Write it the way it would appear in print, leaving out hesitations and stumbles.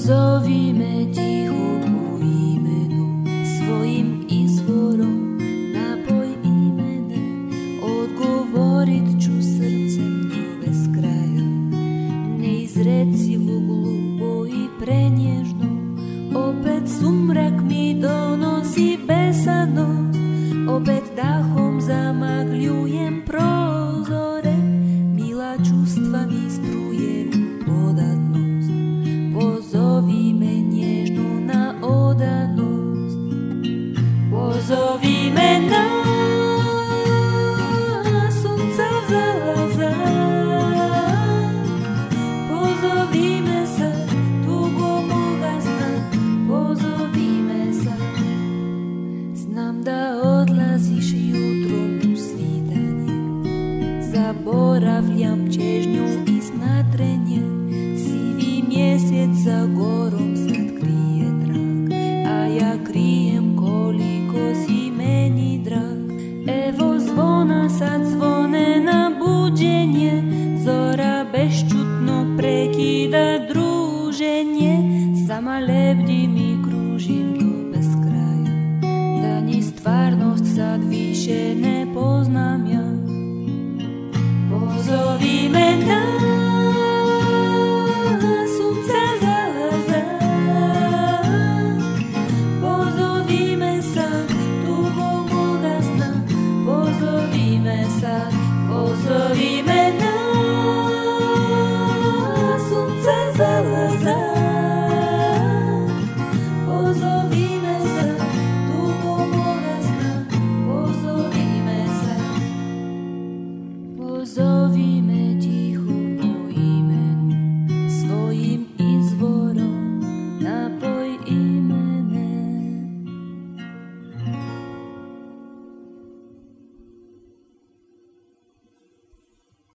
Zovi me ticho po imenu, svojim izvorom napoj i mene. Odgovorit ću srcem do beskraja, neizrecivo glupo i prenježno. Opet sumrak mi donosi besanost, opet dahom zamagljujem prozore. Mila čustva mi struje podatnost, pozovi me nježno na odanost. Pozovi me na sunca zalaza, pozovi me sad tugom moga sna, pozovi me sad. Znam da odlaziš jutrom u svitanje, zaboravljam čežnju i smatrenje. Sivi mjesec za gorom sad krije trag, a ja krijem koliko si meni drag. Evo zvona sad zvone na buđenje, zora bešćutno prekida druženje. Sama lebdim i kružim do beskraja, da ni stvarnost sad više ne